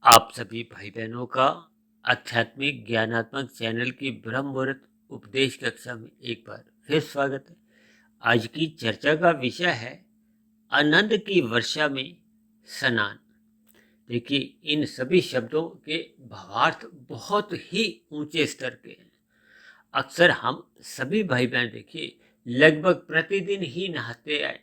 आप सभी भाई बहनों का आध्यात्मिक ज्ञानात्मक चैनल की ब्रह्म मुहूर्त उपदेश कक्षा में एक बार फिर स्वागत है। आज की चर्चा का विषय है आनंद की वर्षा में स्नान। देखिए, इन सभी शब्दों के भावार्थ बहुत ही ऊंचे स्तर के हैं। अक्सर हम सभी भाई बहन देखिए लगभग प्रतिदिन ही नहाते आए।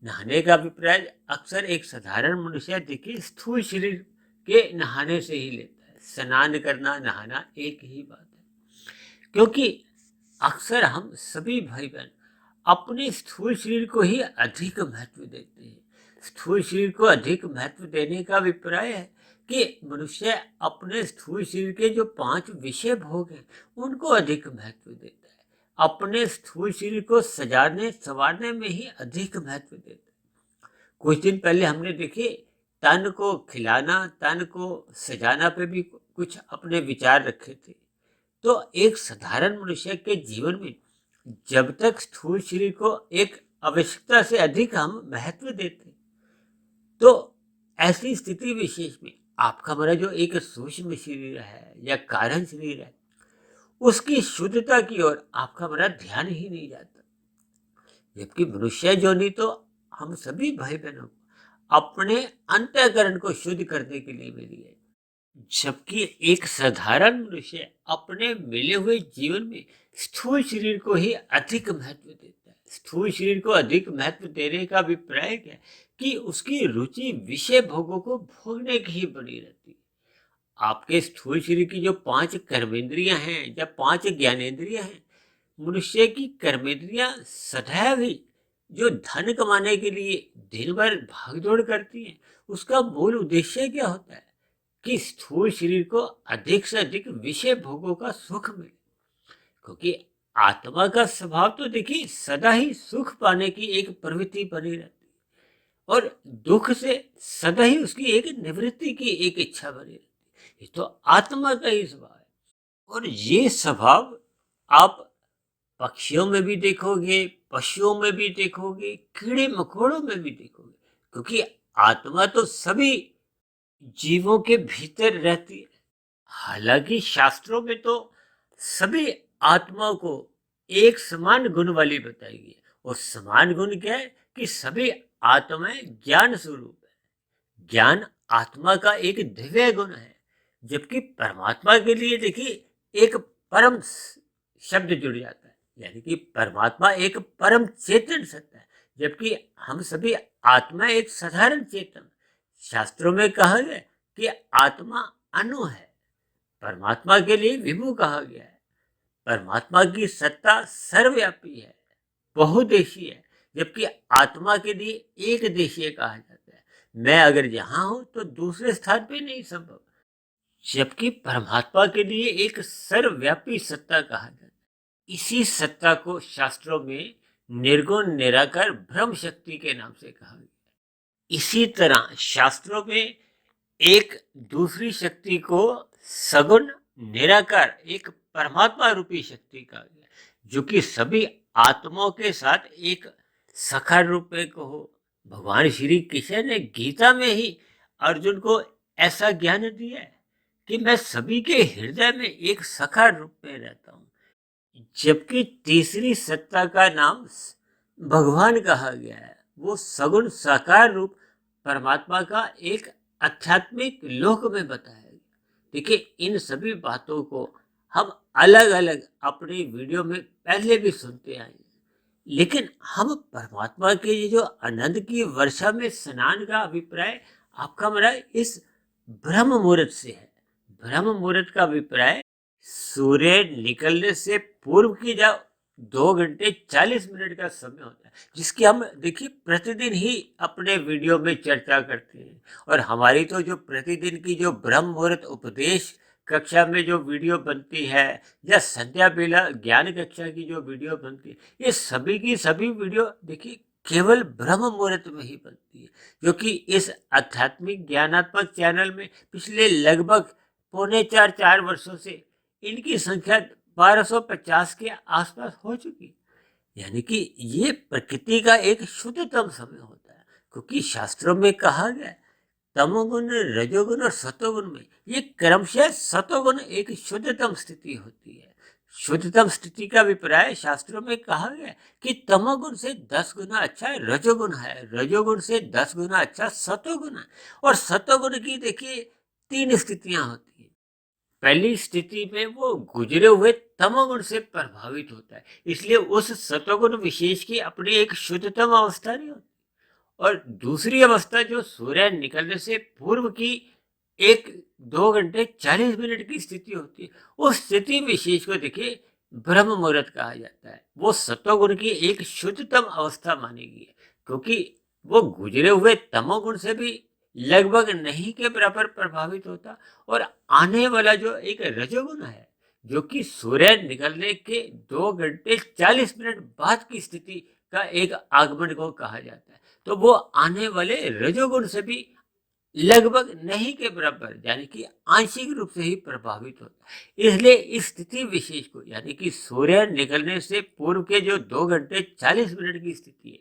नहाने का अभिप्राय अक्सर एक साधारण मनुष्य देखिए स्थूल शरीर के नहाने से ही लेता है। स्नान करना नहाना एक ही बात है, क्योंकि अक्सर हम सभी भाई बहन अपने स्थूल शरीर को ही अधिक महत्व देते हैं। स्थूल शरीर को अधिक महत्व देने का अभिप्राय है कि मनुष्य अपने स्थूल शरीर के जो 5 विषय भोग हैं उनको अधिक महत्व देता है। अपने स्थूल शरीर को सजाने संवारने में ही अधिक महत्व देता है। कुछ दिन पहले हमने देखे तन को खिलाना, तन को सजाना पे भी कुछ अपने विचार रखे थे। तो एक साधारण मनुष्य के जीवन में जब तक स्थूल शरीर को एक आवश्यकता से अधिक हम महत्व देते, तो ऐसी स्थिति विशेष में आपका हमारा जो एक सूक्ष्म शरीर है या कारण शरीर है, उसकी शुद्धता की ओर आपका हमारा ध्यान ही नहीं जाता। जबकि मनुष्य जोनि तो हम सभी भाई बहनों को अपने अंतःकरण को शुद्ध करने के लिए मिली है। जबकि एक साधारण मनुष्य अपने मिले हुए जीवन में स्थूल शरीर को ही अधिक महत्व देता है। स्थूल शरीर को अधिक महत्व देने का अभिप्राय क्या है कि उसकी रुचि विषय भोगों को भोगने की ही बनी रहती है। आपके स्थूल शरीर की जो 5 कर्मेंद्रियां हैं या 5 ज्ञानेंद्रियां हैं, मनुष्य की कर्मेंद्रियां सदैव ही जो धन कमाने के लिए दिन भर भागदौड़ करती हैं, उसका मूल उद्देश्य क्या होता है कि स्थूल शरीर को अधिक से अधिक विषय भोगों का सुख मिले। क्योंकि आत्मा का स्वभाव तो देखिए सदा ही सुख पाने की एक प्रवृत्ति बनी रहती है और दुख से सदा ही उसकी एक निवृत्ति की एक इच्छा बनी रहती है। ये तो आत्मा का ही स्वभाव है। और ये स्वभाव आप पक्षियों में भी देखोगे, पशुओं में भी देखोगे, कीड़े मकोड़ों में भी देखोगे, क्योंकि आत्मा तो सभी जीवों के भीतर रहती है। हालांकि शास्त्रों में तो सभी आत्माओं को एक समान गुण वाली बताई गई है। और समान गुण क्या है कि सभी आत्माएं ज्ञान स्वरूप है। ज्ञान आत्मा का एक दिव्य गुण है। जबकि परमात्मा के लिए देखिए एक परम शब्द जुड़ जाता है, यानी कि परमात्मा एक परम चेतन सत्ता है, जबकि हम सभी आत्मा एक साधारण चेतन। शास्त्रों में कहा गया कि आत्मा अणु है, परमात्मा के लिए विभु कहा गया है। परमात्मा की सत्ता सर्वव्यापी है, बहुदेशीय है, जबकि आत्मा के लिए एक देशीय कहा जाता है। मैं अगर यहाँ हूं तो दूसरे स्थान पे नहीं संभव। जबकि परमात्मा के लिए एक सर्वव्यापी सत्ता कहा जाता है। इसी सत्ता को शास्त्रों में निर्गुण निराकार ब्रह्म शक्ति के नाम से कहा गया। इसी तरह शास्त्रों में एक दूसरी शक्ति को सगुण निराकार एक परमात्मा रूपी शक्ति कहा गया, जो कि सभी आत्माओं के साथ एक सखा रूप में कहो। भगवान श्री कृष्ण ने गीता में ही अर्जुन को ऐसा ज्ञान दिया है कि मैं सभी के हृदय में एक सखा रूप में रहता हूँ। जबकि तीसरी सत्ता का नाम भगवान कहा गया है, वो सगुण साकार रूप परमात्मा का एक आध्यात्मिक लोक में बताया गया। देखिए, इन सभी बातों को हम अलग अलग अपने वीडियो में पहले भी सुनते आए, लेकिन हम परमात्मा के ये जो आनंद की वर्षा में स्नान का अभिप्राय आपका हमारा इस ब्रह्म मुहूर्त से है। ब्रह्म मुहूर्त का अभिप्राय सूर्य निकलने से पूर्व की जो 2 घंटे 40 मिनट का समय होता है, जिसकी हम देखिए प्रतिदिन ही अपने वीडियो में चर्चा करते हैं। और हमारी तो जो प्रतिदिन की जो ब्रह्म मुहूर्त उपदेश कक्षा में जो वीडियो बनती है या संध्या बेला ज्ञान कक्षा की जो वीडियो बनती है, ये सभी की सभी वीडियो देखिए केवल ब्रह्म मुहूर्त में ही बनती है, जो कि इस आध्यात्मिक ज्ञानात्मक चैनल में पिछले लगभग 3.25-4 वर्षों से इनकी संख्या 1250 के आसपास हो चुकी। यानी कि ये प्रकृति का एक शुद्धतम समय होता है, क्योंकि शास्त्रों में कहा गया है तमोगुण, रजोगुण और सतोगुण में ये क्रमशः सतोगुण एक शुद्धतम स्थिति होती है। शुद्धतम स्थिति का अभिप्राय शास्त्रों में कहा गया है कि तमोगुण से 10 गुना अच्छा रजोगुण है, रजोगुण से 10 गुना अच्छा सतोगुण है। और सतोगुण की देखिए 3 स्थितियां होती हैं। पहली स्थिति में वो गुजरे हुए तमोगुण से प्रभावित होता है, इसलिए उस सतोगुण विशेष की अपनी एक शुद्धतम अवस्था नहीं होती। और दूसरी अवस्था जो सूर्य निकलने से पूर्व की 1-2 घंटे 40 मिनट की स्थिति होती है, उस स्थिति विशेष को देखिए ब्रह्म मुहूर्त कहा जाता है। वो सत्वगुण की एक शुद्धतम अवस्था मानी गई है, क्योंकि वो गुजरे हुए तमोगुण से भी लगभग नहीं के बराबर प्रभावित होता। और आने वाला जो एक रजोगुण है, जो कि सूर्य निकलने के 2 घंटे 40 मिनट बाद की स्थिति का एक आगमन को कहा जाता है, तो वो आने वाले रजोगुण से भी लगभग नहीं के बराबर यानी कि आंशिक रूप से ही प्रभावित होता है। इसलिए इस स्थिति विशेष को यानी कि सूर्य निकलने से पूर्व के जो 2 घंटे 40 मिनट की स्थिति है,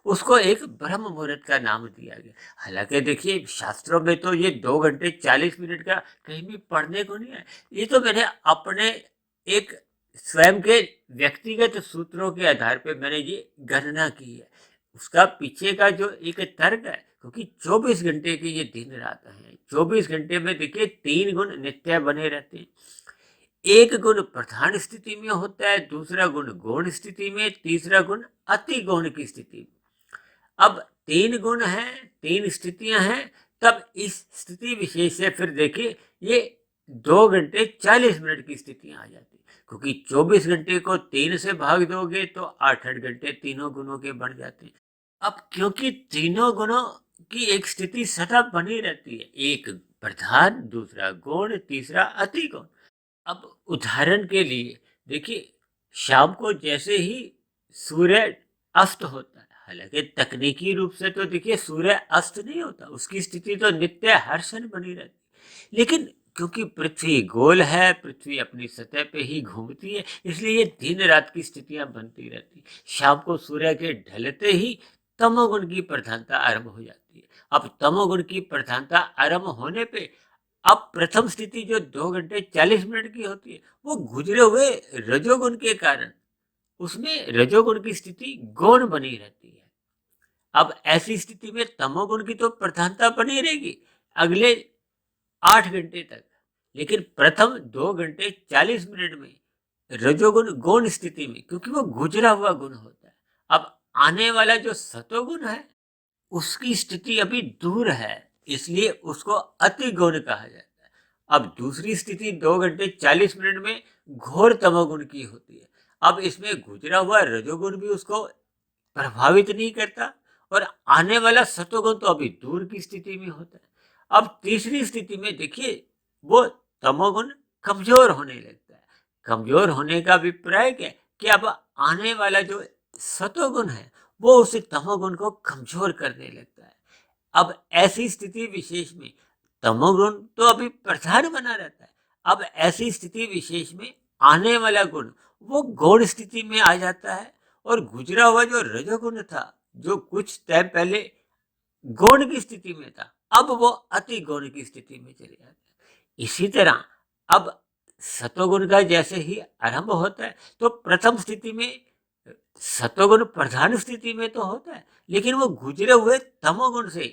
उसको एक ब्रह्म मुहूर्त का नाम दिया गया। हालांकि देखिए शास्त्रों में तो ये 2 घंटे 40 मिनट का कहीं भी पढ़ने को नहीं है। ये तो मैंने अपने एक स्वयं के व्यक्तिगत सूत्रों के आधार पर मैंने ये गणना की है। उसका पीछे का जो एक तर्क है, क्योंकि 24 घंटे के ये दिन रात है, 24 घंटे में देखिए 3 गुण नित्य बने रहते हैं। एक गुण प्रधान स्थिति में होता है, दूसरा गुण गौण स्थिति में, तीसरा गुण अति गौण की स्थिति में। अब 3 गुण हैं, 3 स्थितियां हैं, तब इस स्थिति विशेष से फिर देखिए ये 2 घंटे 40 मिनट की स्थितियां आ जाती, क्योंकि 24 घंटे को 3 से भाग दोगे तो 8-8 घंटे तीनों गुणों के बन जाते हैं। अब क्योंकि तीनों गुणों की एक स्थिति सतत बनी रहती है, एक प्रधान, दूसरा गौण, तीसरा अति गौण। अब उदाहरण के लिए देखिए शाम को जैसे ही सूर्य अस्त होता है, हालांकि तकनीकी रूप से तो देखिए सूर्य अस्त नहीं होता, उसकी स्थिति तो नित्य हर क्षण बनी रहती है। लेकिन क्योंकि पृथ्वी गोल है, पृथ्वी अपनी सतह पे ही घूमती है, इसलिए ये दिन रात की स्थितियां बनती रहती। शाम को सूर्य के ढलते ही तमोगुण की प्रधानता आरंभ हो जाती है। अब तमोगुण की प्रधानता आरंभ होने पे अब प्रथम स्थिति जो 2 घंटे 40 मिनट की होती है, वो गुजरे हुए रजोगुण के कारण उसमें रजोगुण की स्थिति गौण बनी रहती है। अब ऐसी स्थिति में तमोगुण की तो प्रधानता बनी रहेगी अगले 8 घंटे तक, लेकिन प्रथम 2 घंटे 40 मिनट में रजोगुण गौण स्थिति में, क्योंकि वो गुजरा हुआ गुण होता है। अब आने वाला जो सतोगुण है उसकी स्थिति अभी दूर है, इसलिए उसको अति गौण कहा जाता है। अब दूसरी स्थिति 2 घंटे 40 मिनट में घोर तमोगुण की होती है। अब इसमें गुजरा हुआ रजोगुण भी उसको प्रभावित नहीं करता, और आने वाला सतोगुण तो अभी दूर की स्थिति में होता है। अब तीसरी स्थिति में देखिए वो तमोगुण कमजोर होने लगता है। कमजोर होने का अभिप्राय क्या है कि अब आने वाला जो सतोगुण है वो उस तमोगुण को कमजोर करने लगता है। अब ऐसी स्थिति विशेष में तमोगुण तो अभी प्रधान बना रहता है। अब ऐसी स्थिति विशेष में आने वाला गुण वो गौण स्थिति में आ जाता है, और गुजरा हुआ जो रजोगुण था, जो कुछ टाइम पहले गौण की स्थिति में था, अब वो अति गौण की स्थिति में चले जाता है। इसी तरह अब सतोगुण का जैसे ही आरंभ होता है, तो प्रथम स्थिति में सतोगुण प्रधान स्थिति में तो होता है, लेकिन वो गुजरे हुए तमोगुण से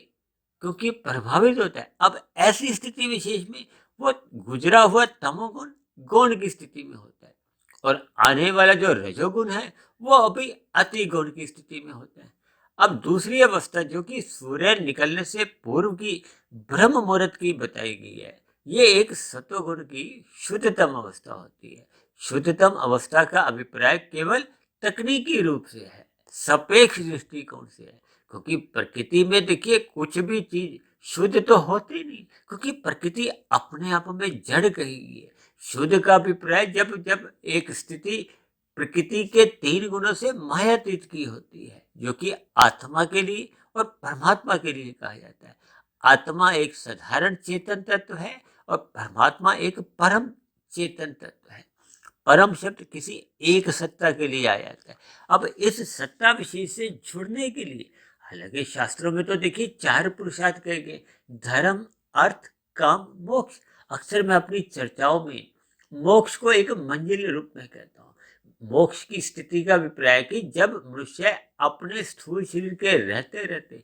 क्योंकि प्रभावित होता है। अब ऐसी स्थिति विशेष में वो गुजरा हुआ तमोगुण गौण की स्थिति में होता है, और आने वाला जो रजोगुण है वो अभी अति गौण की स्थिति में होता है। अब दूसरी अवस्था जो कि सूर्य निकलने से पूर्व की ब्रह्म मुहूर्त की बताई गई है, ये एक सतोगुण की शुद्धतम अवस्था होती है। शुद्धतम अवस्था का अभिप्राय केवल तकनीकी रूप से है, सापेक्ष दृष्टिकोण से है, क्योंकि प्रकृति में देखिए कुछ भी चीज शुद्ध तो होती नहीं, क्योंकि प्रकृति अपने आप में जड़ कही गई है। शुद्ध का अभिप्राय जब जब एक स्थिति प्रकृति के 3 गुणों से मायातीत की होती है, जो कि आत्मा के लिए और परमात्मा के लिए कहा जाता है। आत्मा एक साधारण चेतन तत्व है और परमात्मा एक परम चेतन तत्व है। परम शब्द किसी एक सत्ता के लिए आ जाता है। अब इस सत्ता विशेष से जुड़ने के लिए हालांकि शास्त्रों में तो देखिए 4 पुरुषार्थ कहे गए, धर्म, अर्थ, काम, मोक्ष। अक्सर मैं अपनी चर्चाओं में मोक्ष को एक मंजिल रूप में कहता हूँ। मोक्ष की स्थिति का अभिप्राय है कि जब मनुष्य अपने स्थूल शरीर के रहते रहते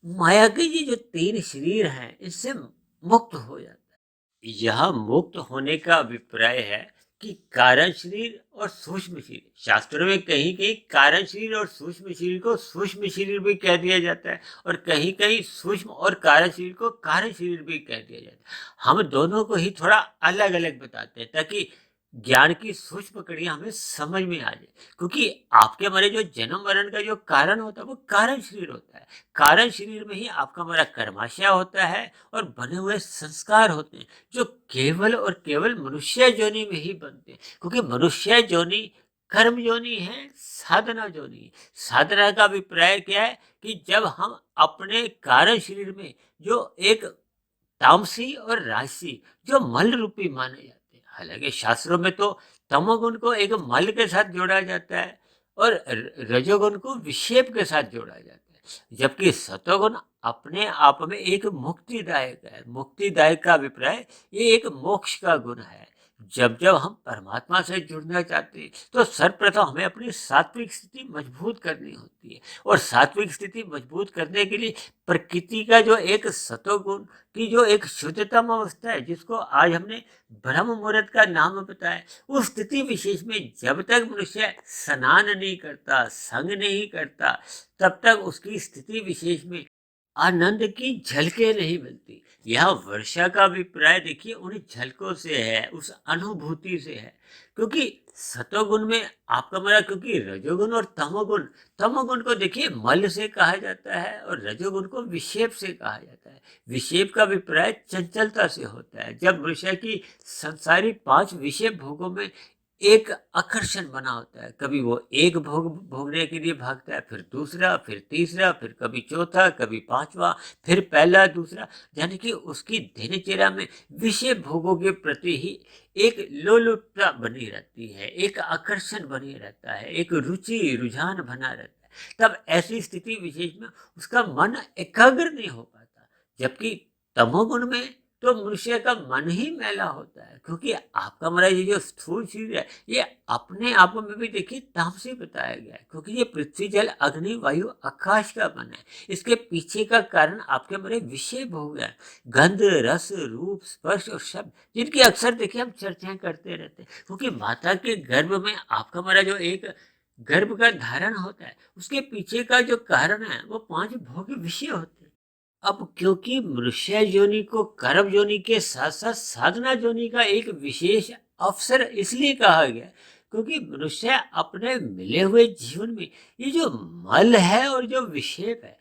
माया के ये जो 3 शरीर हैं इससे मुक्त हो जाता है। यह मुक्त होने का अभिप्राय है कि कारण शरीर और सूक्ष्म शरीर, शास्त्रों में कहीं कहीं कारण शरीर और सूक्ष्म शरीर को सूक्ष्म शरीर भी कह दिया जाता है और कहीं कहीं सूक्ष्म और कारण शरीर को कारण शरीर भी कह दिया जाता है। हम दोनों को ही थोड़ा अलग अलग बताते हैं ताकि ज्ञान की सूक्ष्म कड़ियाँ हमें समझ में आ जाए, क्योंकि आपके हमारे जो जन्म मरण का जो कारण होता है वो कारण शरीर होता है। कारण शरीर में ही आपका हमारा कर्माशय होता है और बने हुए संस्कार होते हैं जो केवल और केवल मनुष्य योनि में ही बनते हैं, क्योंकि मनुष्य योनि कर्म योनि है, साधना योनि है। साधना का अभिप्राय क्या है कि जब हम अपने कारण शरीर में जो एक तामसी और राजसी जो मल रूपी माने जाते हैं, हालांकि शास्त्रों में तो तमोगुण को एक मल के साथ जोड़ा जाता है और रजोगुण को विक्षेप के साथ जोड़ा जाता है, जबकि सतोगुण अपने आप में एक मुक्तिदायक है। मुक्तिदायक का अभिप्राय ये एक मोक्ष का गुण है। जब जब हम परमात्मा से जुड़ना चाहते हैं तो सर्वप्रथम हमें अपनी सात्विक स्थिति मजबूत करनी होती है और सात्विक स्थिति मजबूत करने के लिए प्रकृति का जो एक सतोगुण की जो एक शुद्धतम अवस्था है जिसको आज हमने ब्रह्म मुहूर्त का नाम बताया, उस स्थिति विशेष में जब तक मनुष्य स्नान नहीं करता, संग नहीं करता, तब तक उसकी स्थिति विशेष में आनंद की झलकें नहीं मिलती। यह वर्षा का अभिप्राय देखिए उन झलकों से है, उस अनुभूति से है, क्योंकि सतोगुण में आपका मरा, क्योंकि रजोगुण और तमोगुण, तमोगुण को देखिए मल से कहा जाता है और रजोगुण को विक्षेप से कहा जाता है। विक्षेप का अभिप्राय चंचलता से होता है। जब मनुष्य की संसारी 5 विषय भोगों में एक आकर्षण बना होता है, कभी वो एक भोग भोगने के लिए भागता है, फिर दूसरा, फिर तीसरा, फिर कभी चौथा, कभी 5वां, फिर पहला, दूसरा, यानी कि उसकी दिनचर्या में विषय भोगों के प्रति ही एक लोलुपता बनी रहती है, एक आकर्षण बनी रहता है, एक रुचि रुझान बना रहता है। तब ऐसी स्थिति विशेष में उसका मन एकाग्र नहीं हो पाता, जबकि तमोगुण में तो मनुष्य का मन ही मैला होता है, क्योंकि आपका हमारा ये जो स्थूल शरीर है ये अपने आप में भी देखिए तामसी बताया गया है, क्योंकि ये पृथ्वी जल अग्नि वायु आकाश का बना है। इसके पीछे का कारण आपके हमारे विषय भोग है, गंध रस रूप स्पर्श और शब्द, जिनकी अक्सर देखिए हम चर्चाएं करते रहते हैं, क्योंकि माता के गर्भ में आपका हमारा जो एक गर्भ का धारण होता है उसके पीछे का जो कारण है वो 5 भोग विषय होते हैं। अब क्योंकि मनुष्य योनि को कर्म योनि के साथ साथ साधना योनि का एक विशेष अवसर इसलिए कहा गया क्योंकि मनुष्य अपने मिले हुए जीवन में ये जो मल है और जो विक्षेप है,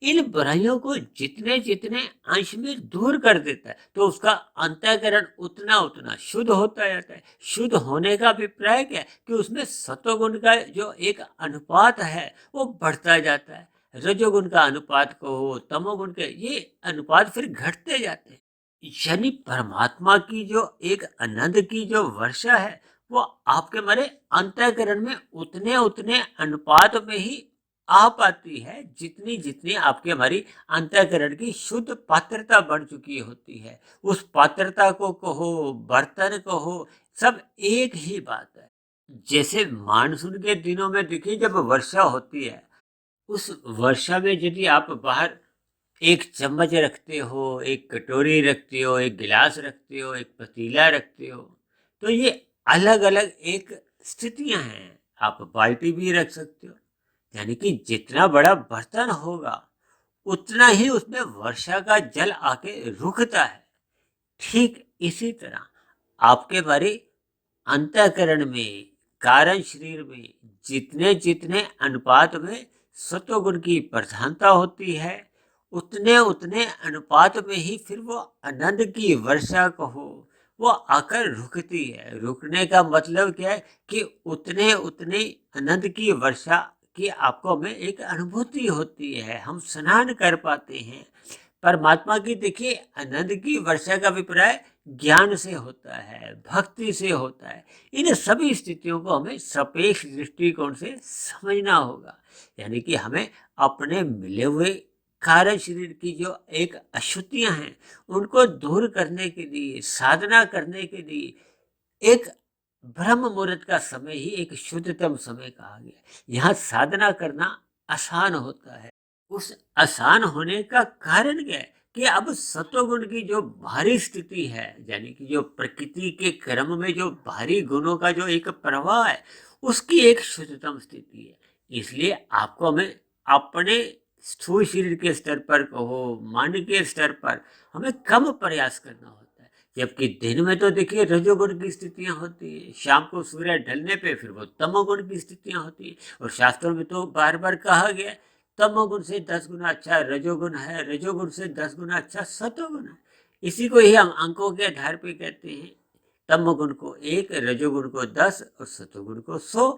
इन बुराइयों को जितने जितने अंश में दूर कर देता है तो उसका अंतःकरण उतना उतना शुद्ध होता जाता है। शुद्ध होने का अभिप्राय क्या है कि उसमें सतोगुण का जो एक अनुपात है वो बढ़ता जाता है, रजोगुण का अनुपात को हो, तमोगुण के ये अनुपात फिर घटते जाते हैं। यानी परमात्मा की जो एक आनंद की जो वर्षा है वो आपके मारे अंतःकरण में उतने उतने अनुपात में ही आ पाती है जितनी जितनी आपके हमारी अंतःकरण की शुद्ध पात्रता बढ़ चुकी होती है। उस पात्रता को कहो, बर्तन कहो, सब एक ही बात है। जैसे मानसून के दिनों में देखिए जब वर्षा होती है, उस वर्षा में यदि आप बाहर एक चम्मच रखते हो, एक कटोरी रखते हो, एक गिलास रखते हो, एक पतीला रखते हो, तो ये अलग अलग एक स्थितियां हैं। आप बाल्टी भी रख सकते हो, यानी कि जितना बड़ा बर्तन होगा उतना ही उसमें वर्षा का जल आके रुकता है। ठीक इसी तरह आपके बारे अंतःकरण में, कारण शरीर में जितने जितने अनुपात में सत्वगुण की प्रधानता होती है उतने उतने अनुपात में ही फिर वो आनंद की वर्षा कहो वो आकर रुकती है। रुकने का मतलब क्या है कि उतने उतने आनंद की वर्षा की आपको में एक अनुभूति होती है, हम स्नान कर पाते हैं। परमात्मा की देखिए आनंद की वर्षा का अभिप्राय ज्ञान से होता है, भक्ति से होता है। इन सभी स्थितियों को हमें सापेक्ष दृष्टिकोण से समझना होगा, यानी कि हमें अपने मिले हुए कार्य शरीर की जो एक अशुद्धियां हैं उनको दूर करने के लिए, साधना करने के लिए एक ब्रह्म मुहूर्त का समय ही एक शुद्धतम समय कहा गया। यहाँ साधना करना आसान होता है। उस आसान होने का कारण क्या है कि अब सत्वगुण की जो भारी स्थिति है, यानी कि जो प्रकृति के क्रम में जो भारी गुणों का जो एक प्रवाह है, उसकी एक शुद्धतम स्थिति है। इसलिए आपको हमें अपने स्थूल शरीर के स्तर पर कहो, मन के स्तर पर हमें कम प्रयास करना होता है। जबकि दिन में तो देखिए रजोगुण की स्थितियां होती है, शाम को सूर्य ढलने पे फिर वो तमोगुण की स्थितियां होती है। और शास्त्रों में तो बार बार कहा गया तमोगुण से 10 गुना अच्छा रजोगुण है, रजोगुण से 10 गुना अच्छा सतोगुण है। इसी को ही हम अंकों के आधार पे कहते हैं, तमोगुण को 1, रजोगुण को 10 और सतोगुण को 100।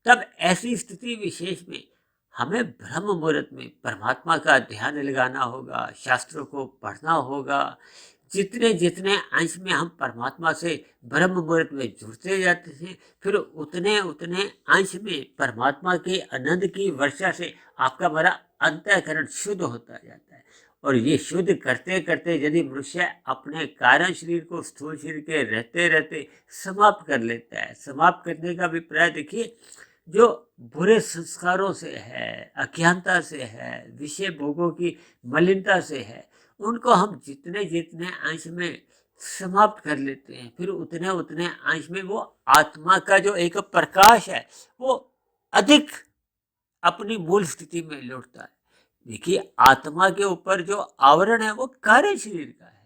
तब ऐसी स्थिति विशेष में हमें ब्रह्म मुहूर्त में परमात्मा का ध्यान लगाना होगा, शास्त्रों को पढ़ना होगा। जितने जितने अंश में हम परमात्मा से ब्रह्म मुहूर्त में जुड़ते जाते हैं, फिर उतने उतने अंश में परमात्मा के आनंद की वर्षा से आपका हमारा अंतःकरण शुद्ध होता जाता है। और ये शुद्ध करते करते यदि मनुष्य अपने कारण शरीर को स्थूल शरीर के रहते रहते समाप्त कर लेता है, समाप्त करने का अभिप्राय देखिए, जो बुरे संस्कारों से है, अज्ञानता से है, विषय भोगों की मलिनता से है, उनको हम जितने जितने अंश में समाप्त कर लेते हैं, फिर उतने उतने अंश में वो आत्मा का जो एक प्रकाश है वो अधिक अपनी मूल स्थिति में लौटता है। देखिए, आत्मा के ऊपर जो आवरण है वो कार्य शरीर का है।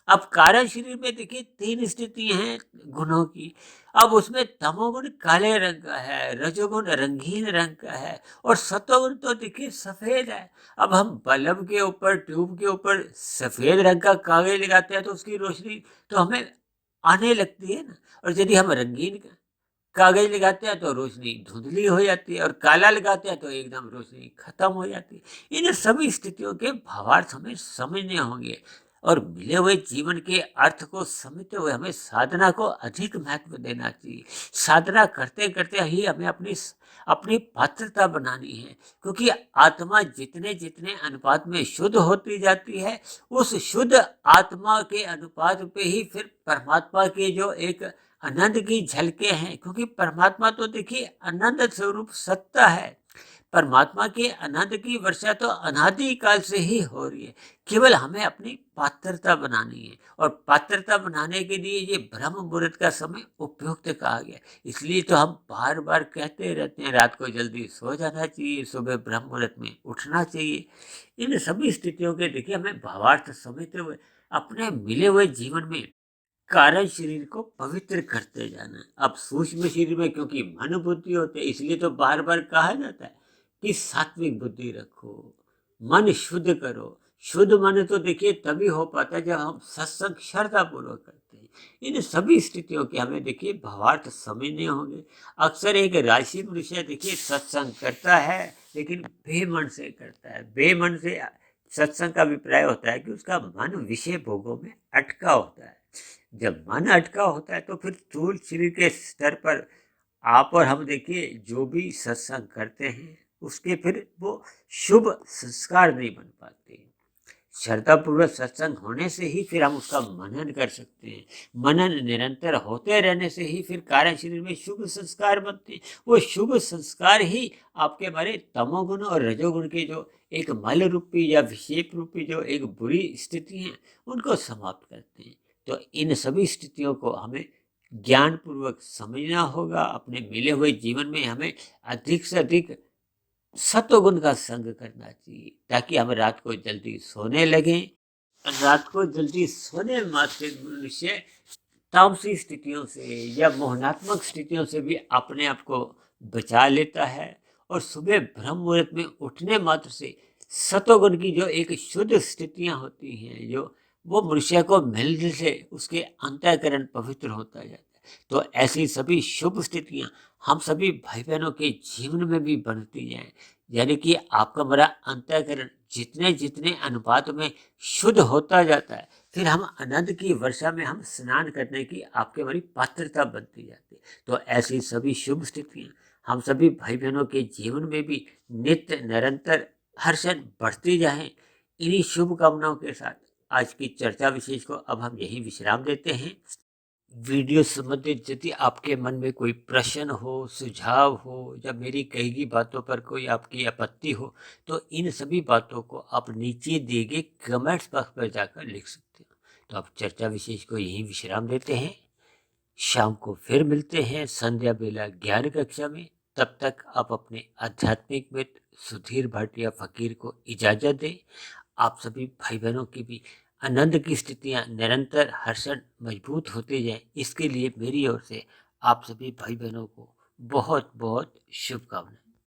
अब कार्य शरीर में देखिए 3 स्थिति हैं गुणों की। अब उसमें तमोगुण काले रंग का है, रजोगुण रंगीन रंग का है और सतोगुण तो देखिए सफेद है। अब हम बल्ब के ऊपर, ट्यूब के ऊपर सफेद रंग का कागज लगाते हैं तो उसकी रोशनी तो हमें आने लगती है ना। और यदि हम रंगीन कागज लगाते हैं तो रोशनी धुंधली हो जाती है और काला लगाते हैं तो एकदम रोशनी खत्म हो जाती है। इन सभी स्थितियों के भावार्थ हमें समझने होंगे और मिले हुए जीवन के अर्थ को समझते हुए हमें साधना को अधिक महत्व देना चाहिए। साधना करते करते ही हमें अपनी पात्रता बनानी है, क्योंकि आत्मा जितने जितने अनुपात में शुद्ध होती जाती है, उस शुद्ध आत्मा के अनुपात पे ही फिर परमात्मा के जो एक आनंद की झलके हैं, क्योंकि परमात्मा तो देखिए आनंद स्वरूप सत्ता है। परमात्मा के आनंद की वर्षा तो अनादि काल से ही हो रही है। केवल हमें अपनी पात्रता बनानी है और पात्रता बनाने के लिए ये ब्रह्म मुहूर्त का समय उपयुक्त कहा गया। इसलिए तो हम बार बार कहते रहते हैं रात को जल्दी सो जाना चाहिए, सुबह ब्रह्म मुहूर्त में उठना चाहिए। इन सभी स्थितियों के देखिए हमें भावार्थ समझते हुए अपने मिले हुए जीवन में कारण शरीर को पवित्र करते जाना है। अब सूक्ष्म शरीर में क्योंकि मन बुद्धि होते हैं, इसलिए तो बार बार कहा जाता है कि सात्विक बुद्धि रखो, मन शुद्ध करो। शुद्ध मन तो देखिए तभी हो पाता है जब हम सत्संग श्रद्धा पूर्वक करते हैं। इन सभी स्थितियों के हमें देखिए भावार्थ समझने होंगे। अक्सर एक राशि मनुष्य देखिए सत्संग करता है लेकिन बेमन से करता है। बेमन से सत्संग का अभिप्राय होता है कि उसका मन विषय भोगों में अटका होता है। जब मन अटका होता है तो फिर स्थूल शरीर के स्तर पर आप और हम देखिए जो भी सत्संग करते हैं उसके फिर वो शुभ संस्कार नहीं बन पाते। श्रद्धा पूर्वक सत्संग होने से ही फिर हम उसका मनन कर सकते हैं। मनन निरंतर होते रहने से ही फिर कार्य शरीर में शुभ संस्कार बनते हैं। वो शुभ संस्कार ही आपके हमारे तमोगुण और रजोगुण के जो एक मल रूपी या विक्षेप रूपी जो एक बुरी स्थिति है उनको समाप्त करते हैं। तो इन सभी स्थितियों को हमें ज्ञान पूर्वक समझना होगा। अपने मिले हुए जीवन में हमें अधिक से अधिक सत्वगुण का संग करना चाहिए ताकि हम रात को जल्दी सोने लगें। रात को जल्दी सोने मात्र मनुष्य तामसी स्थितियों से या मोहनात्मक स्थितियों से भी अपने आप को बचा लेता है और सुबह ब्रह्म मुहूर्त में उठने मात्र से सत्वगुण की जो एक शुद्ध स्थितियां होती हैं, जो वो मनुष्य को मिलने से उसके अंतःकरण पवित्र होता जाता है। तो ऐसी सभी शुभ स्थितियां हम सभी भाई बहनों के जीवन में भी बनती जाएं, यानी कि आपका बड़ा अंतःकरण जितने जितने अनुपात में शुद्ध होता जाता है, फिर हम आनंद की वर्षा में हम स्नान करने की आपके हमारी पात्रता बनती जाती है। तो ऐसी सभी शुभ स्थितियां हम सभी भाई बहनों के जीवन में भी नित्य निरंतर हर्षण बढ़ते जाएं। इन्हीं शुभकामनाओं के साथ आज की चर्चा विशेष को अब हम यही विश्राम देते हैं। वीडियो संबंधित यदि आपके मन में कोई प्रश्न हो, सुझाव हो या मेरी कही गई बातों पर कोई आपकी आपत्ति हो तो इन सभी बातों को आप नीचे दिए गए कमेंट्स बॉक्स पर जाकर लिख सकते हो। तो अब चर्चा विशेष को यही विश्राम देते हैं। शाम को फिर मिलते हैं संध्या बेला 11 कक्षा में। तब तक आप अपने आध्यात्मिक मित्र सुधीर भाटिया फकीर को इजाजत दें। आप सभी भाई बहनों की भी आनंद की स्थितियां निरंतर हर्षण मजबूत होते जाएं, इसके लिए मेरी ओर से आप सभी भाई बहनों को बहुत बहुत शुभकामनाएं।